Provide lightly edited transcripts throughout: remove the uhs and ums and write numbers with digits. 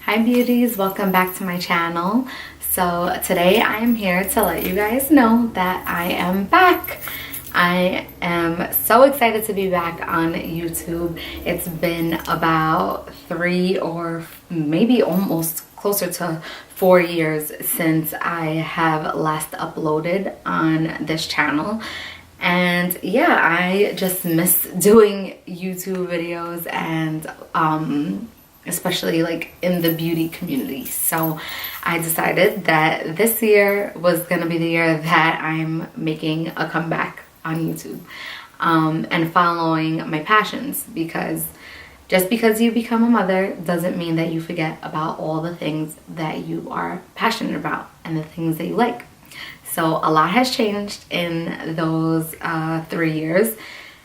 Hi beauties, welcome back to my channel. So today I am here to let you guys know that I am back. I am so excited to be back on YouTube. It's been about 3 or maybe almost closer to 4 years since I have last uploaded on this channel. And yeah, I just miss doing YouTube videos and especially like in the beauty community. So I decided that this year was gonna be the year that I'm making a comeback on YouTube and following my passions, because just because you become a mother doesn't mean that you forget about all the things that you are passionate about and the things that you like. So a lot has changed in those 3 years.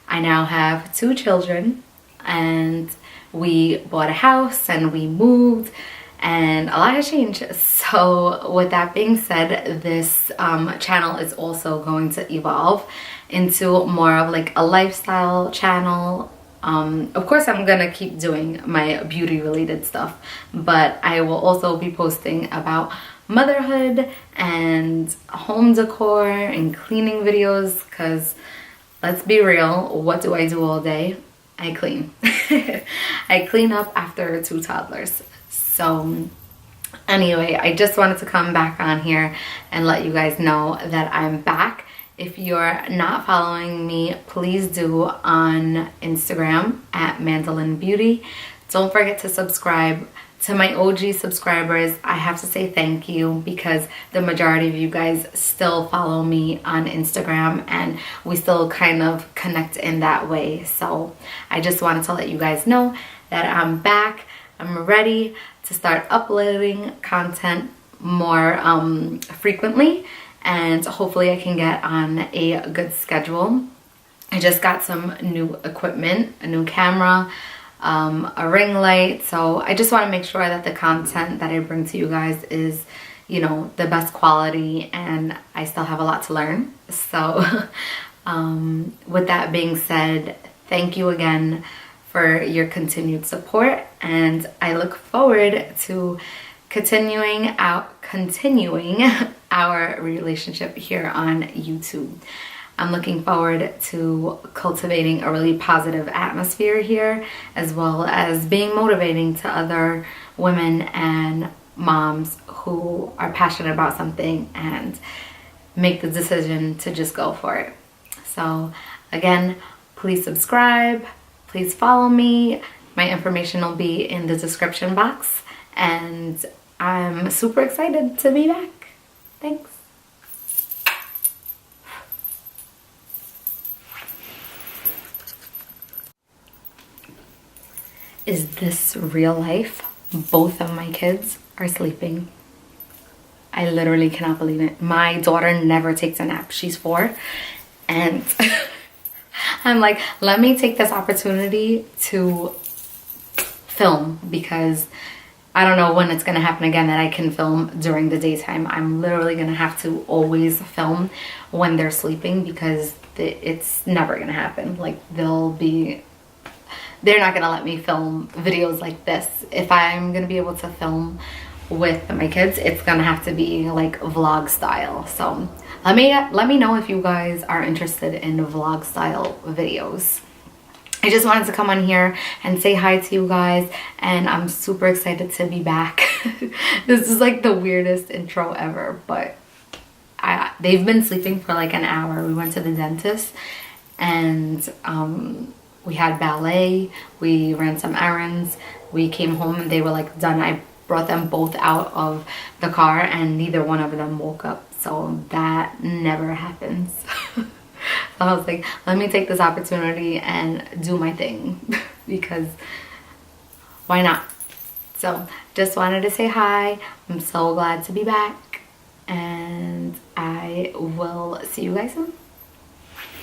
I now have 2 children, and we bought a house and we moved, and a lot has changed. So with that being said, this channel is also going to evolve into more of like a lifestyle channel. Of course I'm gonna keep doing my beauty related stuff, but I will also be posting about motherhood and home decor and cleaning videos, because let's be real, what do I do all day? I clean. I clean up after 2 toddlers. So anyway, I just wanted to come back on here and let you guys know that I'm back. If you're not following me, please do on Instagram at MandaLynnBeauty. Don't forget to subscribe. To my OG subscribers, I have to say thank you, because the majority of you guys still follow me on Instagram and we still kind of connect in that way. So I just wanted to let you guys know that I'm back. I'm ready to start uploading content more frequently, and hopefully I can get on a good schedule. I just got some new equipment, a new camera, a ring light, so I just want to make sure that the content that I bring to you guys is, you know, the best quality, and I still have a lot to learn. So with that being said, thank you again for your continued support, and I look forward to continuing our relationship here on YouTube. I'm looking forward to cultivating a really positive atmosphere here, as well as being motivating to other women and moms who are passionate about something and make the decision to just go for it. So again, please subscribe, please follow me. My information will be in the description box, and I'm super excited to be back. Thanks. Is this real life? Both of my kids are sleeping. I literally cannot believe it. My daughter never takes a nap. She's 4, and I'm like, let me take this opportunity to film, because I don't know when it's gonna happen again that I can film during the daytime. I'm literally gonna have to always film when they're sleeping, because it's never gonna happen. Like, they're not gonna let me film videos like this. If I'm gonna be able to film with my kids, it's gonna have to be like vlog style. So let me know if you guys are interested in vlog style videos. I just wanted to come on here and say hi to you guys, and I'm super excited to be back. This is like the weirdest intro ever, but they've been sleeping for like an hour. We went to the dentist, and we had ballet, we ran some errands, we came home and they were like done. I brought them both out of the car and neither one of them woke up. So that never happens. So I was like, let me take this opportunity and do my thing, because why not? So just wanted to say hi. I'm so glad to be back, and I will see you guys soon.